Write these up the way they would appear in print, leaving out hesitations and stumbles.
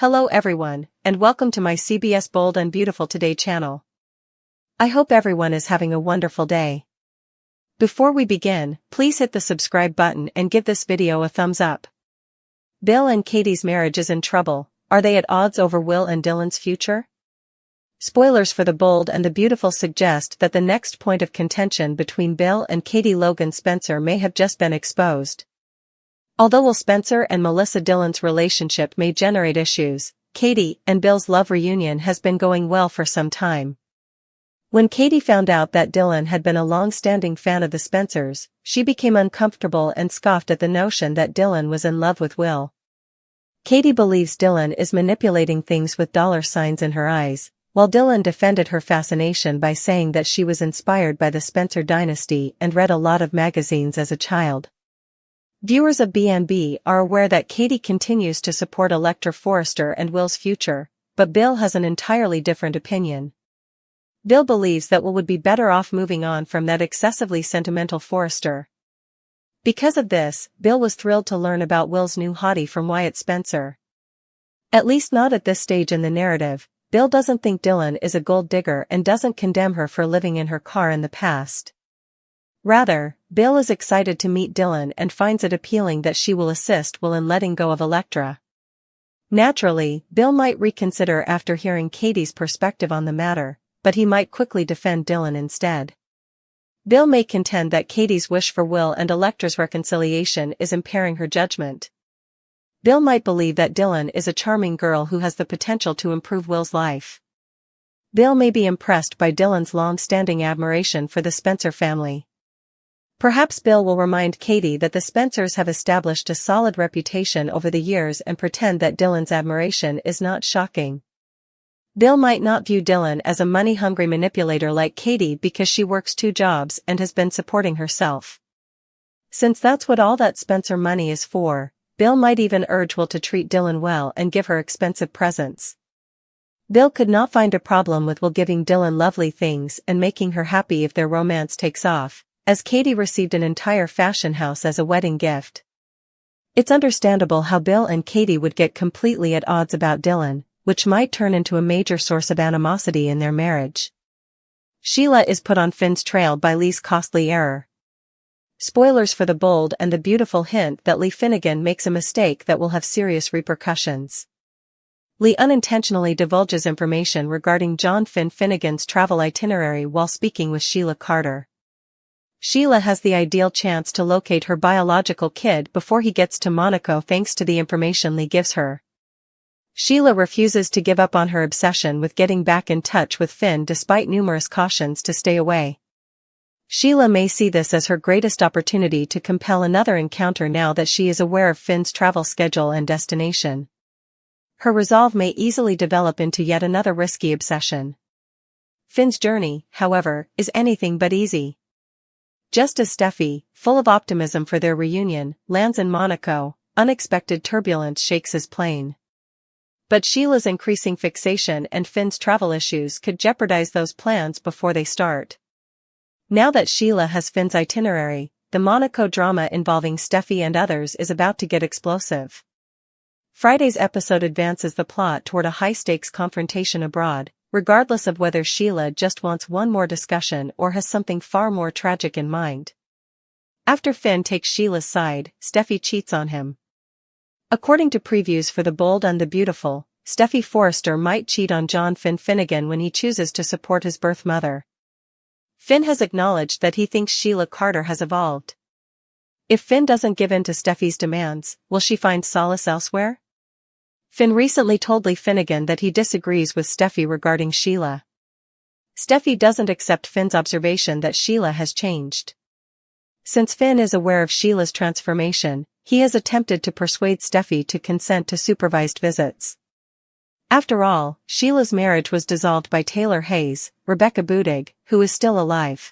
Hello everyone, and welcome to my CBS Bold and Beautiful Today channel. I hope everyone is having a wonderful day. Before we begin, please hit the subscribe button and give this video a thumbs up. Bill and Katie's marriage is in trouble. Are they at odds over Will and Dylan's future? Spoilers for the Bold and the Beautiful suggest that the next point of contention between Bill and Katie Logan Spencer may have just been exposed. Although Will Spencer and Melissa Dylan's relationship may generate issues, Katie and Bill's love reunion has been going well for some time. When Katie found out that Dylan had been a long-standing fan of the Spencers, she became uncomfortable and scoffed at the notion that Dylan was in love with Will. Katie believes Dylan is manipulating things with dollar signs in her eyes, while Dylan defended her fascination by saying that she was inspired by the Spencer dynasty and read a lot of magazines as a child. Viewers of B&B are aware that Katie continues to support Elector Forrester and Will's future, but Bill has an entirely different opinion. Bill believes that Will would be better off moving on from that excessively sentimental Forrester. Because of this, Bill was thrilled to learn about Will's new hottie from Wyatt Spencer. At least not at this stage in the narrative. Bill doesn't think Dylan is a gold digger and doesn't condemn her for living in her car in the past. Rather, Bill is excited to meet Dylan and finds it appealing that she will assist Will in letting go of Electra. Naturally, Bill might reconsider after hearing Katie's perspective on the matter, but he might quickly defend Dylan instead. Bill may contend that Katie's wish for Will and Electra's reconciliation is impairing her judgment. Bill might believe that Dylan is a charming girl who has the potential to improve Will's life. Bill may be impressed by Dylan's long-standing admiration for the Spencer family. Perhaps Bill will remind Katie that the Spencers have established a solid reputation over the years and pretend that Dylan's admiration is not shocking. Bill might not view Dylan as a money-hungry manipulator like Katie because she works 2 jobs and has been supporting herself. Since that's what all that Spencer money is for, Bill might even urge Will to treat Dylan well and give her expensive presents. Bill could not find a problem with Will giving Dylan lovely things and making her happy if their romance takes off, as Katie received an entire fashion house as a wedding gift. It's understandable how Bill and Katie would get completely at odds about Dylan, which might turn into a major source of animosity in their marriage. Sheila is put on Finn's trail by Lee's costly error. Spoilers for the Bold and the Beautiful hint that Lee Finnegan makes a mistake that will have serious repercussions. Lee unintentionally divulges information regarding John Finn Finnegan's travel itinerary while speaking with Sheila Carter. Sheila has the ideal chance to locate her biological kid before he gets to Monaco thanks to the information Lee gives her. Sheila refuses to give up on her obsession with getting back in touch with Finn despite numerous cautions to stay away. Sheila may see this as her greatest opportunity to compel another encounter now that she is aware of Finn's travel schedule and destination. Her resolve may easily develop into yet another risky obsession. Finn's journey, however, is anything but easy. Just as Steffy, full of optimism for their reunion, lands in Monaco, unexpected turbulence shakes his plane. But Sheila's increasing fixation and Finn's travel issues could jeopardize those plans before they start. Now that Sheila has Finn's itinerary, the Monaco drama involving Steffy and others is about to get explosive. Friday's episode advances the plot toward a high-stakes confrontation abroad, regardless of whether Sheila just wants one more discussion or has something far more tragic in mind. After Finn takes Sheila's side, Steffy cheats on him. According to previews for the Bold and the Beautiful, Steffy Forrester might cheat on John Finn Finnegan when he chooses to support his birth mother. Finn has acknowledged that he thinks Sheila Carter has evolved. If Finn doesn't give in to Steffy's demands, will she find solace elsewhere? Finn recently told Lee Finnegan that he disagrees with Steffy regarding Sheila. Steffy doesn't accept Finn's observation that Sheila has changed. Since Finn is aware of Sheila's transformation, he has attempted to persuade Steffy to consent to supervised visits. After all, Sheila's marriage was dissolved by Taylor Hayes, Rebecca Budig, who is still alive.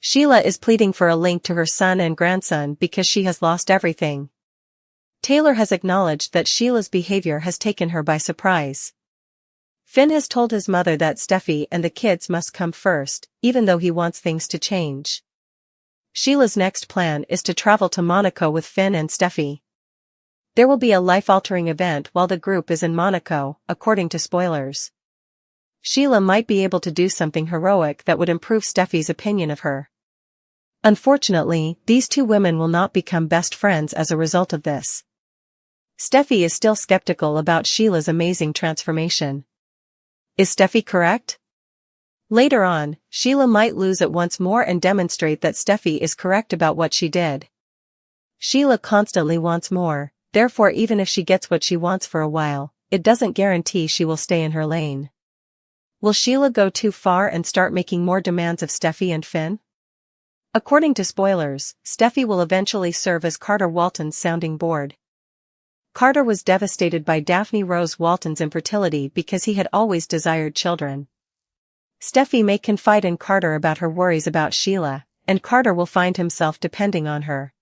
Sheila is pleading for a link to her son and grandson because she has lost everything. Taylor has acknowledged that Sheila's behavior has taken her by surprise. Finn has told his mother that Steffy and the kids must come first, even though he wants things to change. Sheila's next plan is to travel to Monaco with Finn and Steffy. There will be a life-altering event while the group is in Monaco, according to spoilers. Sheila might be able to do something heroic that would improve Steffy's opinion of her. Unfortunately, these two women will not become best friends as a result of this. Steffy is still skeptical about Sheila's amazing transformation. Is Steffy correct? Later on, Sheila might lose it once more and demonstrate that Steffy is correct about what she did. Sheila constantly wants more, therefore even if she gets what she wants for a while, it doesn't guarantee she will stay in her lane. Will Sheila go too far and start making more demands of Steffy and Finn? According to spoilers, Steffy will eventually serve as Carter Walton's sounding board. Carter was devastated by Daphne Rose Walton's infertility because he had always desired children. Steffy may confide in Carter about her worries about Sheila, and Carter will find himself depending on her.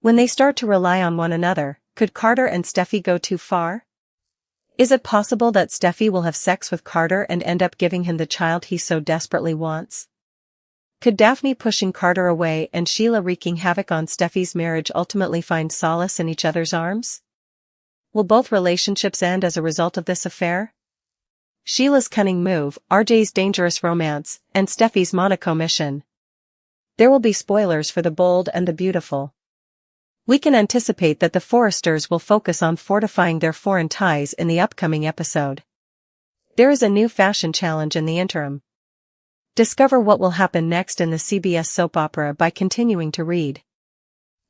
When they start to rely on one another, could Carter and Steffy go too far? Is it possible that Steffy will have sex with Carter and end up giving him the child he so desperately wants? Could Daphne pushing Carter away and Sheila wreaking havoc on Steffy's marriage ultimately find solace in each other's arms? Will both relationships end as a result of this affair? Sheila's cunning move, RJ's dangerous romance, and Steffy's Monaco mission. There will be spoilers for The Bold and the Beautiful. We can anticipate that the Forresters will focus on fortifying their foreign ties in the upcoming episode. There is a new fashion challenge in the interim. Discover what will happen next in the CBS soap opera by continuing to read.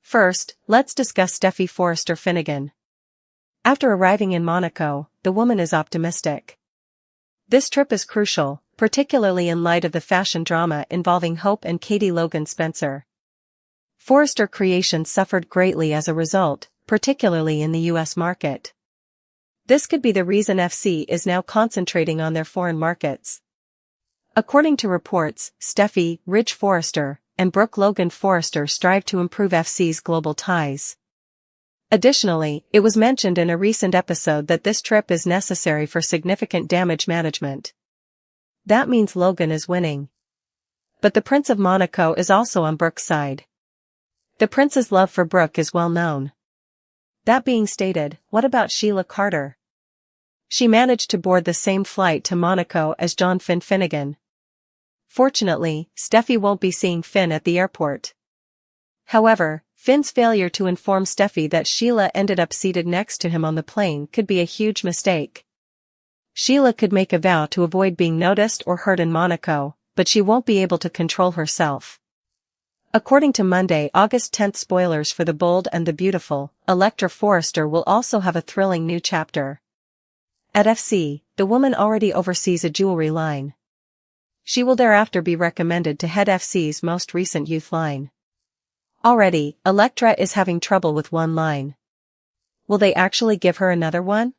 First, let's discuss Steffy Forrester Finnegan. After arriving in Monaco, the woman is optimistic. This trip is crucial, particularly in light of the fashion drama involving Hope and Katie Logan Spencer. Forrester creations suffered greatly as a result, particularly in the US market. This could be the reason FC is now concentrating on their foreign markets. According to reports, Steffy, Ridge Forrester, and Brooke Logan Forrester strive to improve FC's global ties. Additionally, it was mentioned in a recent episode that this trip is necessary for significant damage management. That means Logan is winning. But the Prince of Monaco is also on Brooke's side. The prince's love for Brooke is well known. That being stated, what about Sheila Carter? She managed to board the same flight to Monaco as Finn Finnegan. Fortunately, Steffy won't be seeing Finn at the airport. However, Finn's failure to inform Steffy that Sheila ended up seated next to him on the plane could be a huge mistake. Sheila could make a vow to avoid being noticed or hurt in Monaco, but she won't be able to control herself. According to Monday, August 10th spoilers for The Bold and the Beautiful, Electra Forrester will also have a thrilling new chapter. At FC, the woman already oversees a jewelry line. She will thereafter be recommended to head FC's most recent youth line. Already, Electra is having trouble with one line. Will they actually give her another one?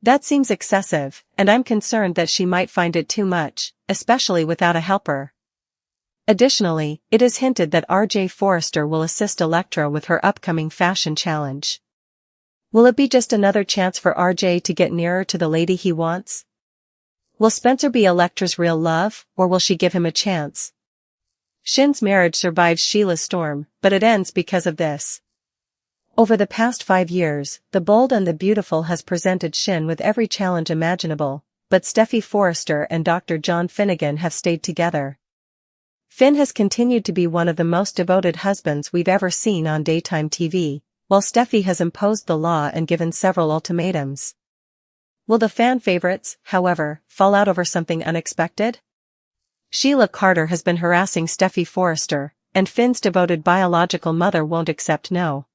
That seems excessive, and I'm concerned that she might find it too much, especially without a helper. Additionally, it is hinted that RJ Forrester will assist Electra with her upcoming fashion challenge. Will it be just another chance for RJ to get nearer to the lady he wants? Will Spencer be Electra's real love, or will she give him a chance? Shinn's marriage survives Sheila's storm, but it ends because of this. Over the past 5 years, The Bold and the Beautiful has presented Shinn with every challenge imaginable, but Steffy Forrester and Dr. John Finnegan have stayed together. Finn has continued to be one of the most devoted husbands we've ever seen on daytime TV, while Steffy has imposed the law and given several ultimatums. Will the fan favorites, however, fall out over something unexpected? Sheila Carter has been harassing Steffy Forrester, and Finn's devoted biological mother won't accept no.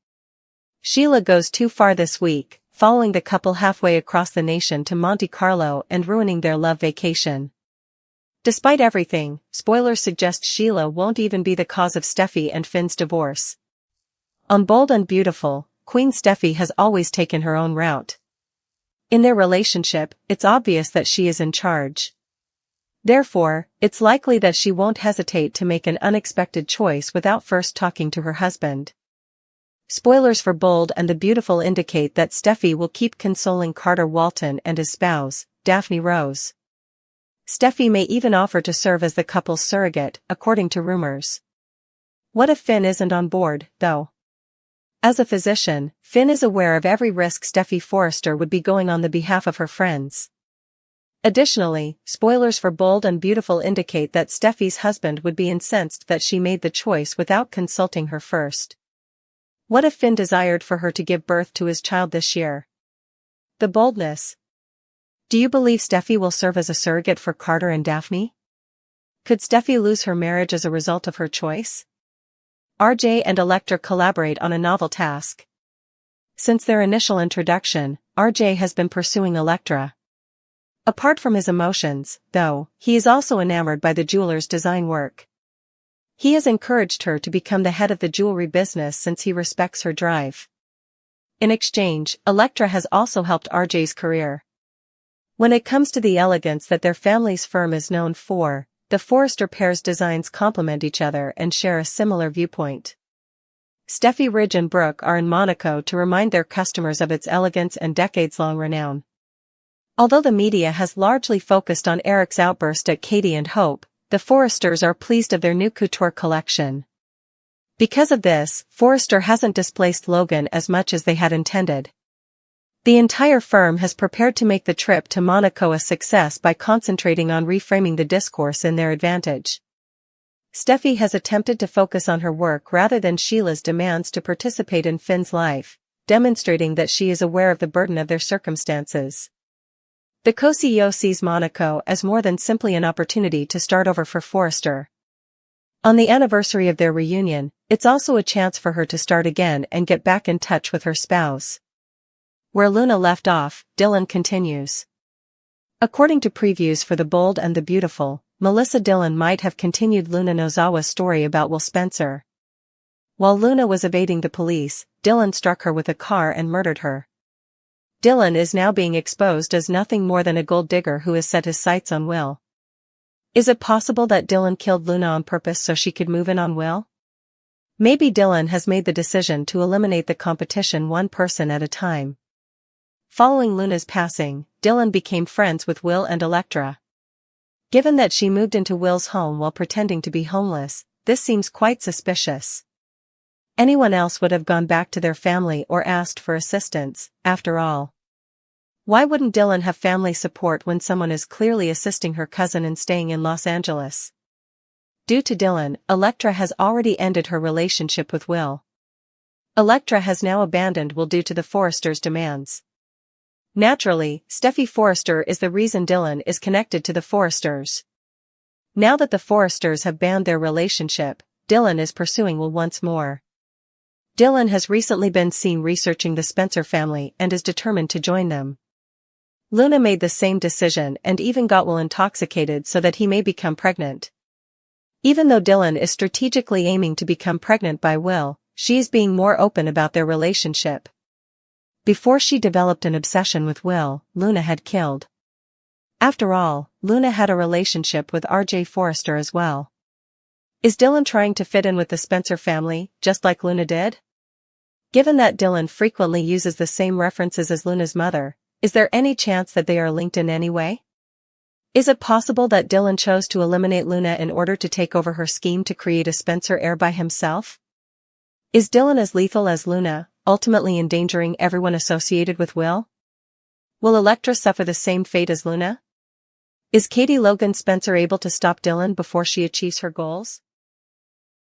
Sheila goes too far this week, following the couple halfway across the nation to Monte Carlo and ruining their love vacation. Despite everything, spoilers suggest Sheila won't even be the cause of Steffy and Finn's divorce. On Bold and Beautiful, Queen Steffy has always taken her own route. In their relationship, it's obvious that she is in charge. Therefore, it's likely that she won't hesitate to make an unexpected choice without first talking to her husband. Spoilers for Bold and the Beautiful indicate that Steffy will keep consoling Carter Walton and his spouse, Daphne Rose. Steffy may even offer to serve as the couple's surrogate, according to rumors. What if Finn isn't on board, though? As a physician, Finn is aware of every risk Steffy Forrester would be going on the behalf of her friends. Additionally, spoilers for Bold and Beautiful indicate that Steffy's husband would be incensed that she made the choice without consulting her first. What if Finn desired for her to give birth to his child this year? The boldness. Do you believe Steffy will serve as a surrogate for Carter and Daphne? Could Steffy lose her marriage as a result of her choice? RJ and Elektra collaborate on a novel task. Since their initial introduction, RJ has been pursuing Elektra. Apart from his emotions, though, he is also enamored by the jeweler's design work. He has encouraged her to become the head of the jewelry business since he respects her drive. In exchange, Elektra has also helped RJ's career. When it comes to the elegance that their family's firm is known for, the Forrester pair's designs complement each other and share a similar viewpoint. Steffy Ridge and Brooke are in Monaco to remind their customers of its elegance and decades-long renown. Although the media has largely focused on Eric's outburst at Katie and Hope, the Forresters are pleased of their new couture collection. Because of this, Forrester hasn't displaced Logan as much as they had intended. The entire firm has prepared to make the trip to Monaco a success by concentrating on reframing the discourse in their advantage. Steffy has attempted to focus on her work rather than Sheila's demands to participate in Finn's life, demonstrating that she is aware of the burden of their circumstances. The co-CEO sees Monaco as more than simply an opportunity to start over for Forrester. On the anniversary of their reunion, it's also a chance for her to start again and get back in touch with her spouse. Where Luna left off, Dylan continues. According to previews for The Bold and the Beautiful, Melissa Dillon might have continued Luna Nozawa's story about Will Spencer. While Luna was evading the police, Dylan struck her with a car and murdered her. Dylan is now being exposed as nothing more than a gold digger who has set his sights on Will. Is it possible that Dylan killed Luna on purpose so she could move in on Will? Maybe Dylan has made the decision to eliminate the competition one person at a time. Following Luna's passing, Dylan became friends with Will and Elektra. Given that she moved into Will's home while pretending to be homeless, this seems quite suspicious. Anyone else would have gone back to their family or asked for assistance, after all. Why wouldn't Dylan have family support when someone is clearly assisting her cousin in staying in Los Angeles? Due to Dylan, Elektra has already ended her relationship with Will. Elektra has now abandoned Will due to the Forresters' demands. Naturally, Steffy Forrester is the reason Dylan is connected to the Forresters. Now that the Forresters have banned their relationship, Dylan is pursuing Will once more. Dylan has recently been seen researching the Spencer family and is determined to join them. Luna made the same decision and even got Will intoxicated so that he may become pregnant. Even though Dylan is strategically aiming to become pregnant by Will, she is being more open about their relationship. Before she developed an obsession with Will, Luna had killed. After all, Luna had a relationship with RJ Forrester as well. Is Dylan trying to fit in with the Spencer family, just like Luna did? Given that Dylan frequently uses the same references as Luna's mother, is there any chance that they are linked in any way? Is it possible that Dylan chose to eliminate Luna in order to take over her scheme to create a Spencer heir by himself? Is Dylan as lethal as Luna, ultimately endangering everyone associated with Will? Will Elektra suffer the same fate as Luna? Is Katie Logan Spencer able to stop Dylan before she achieves her goals?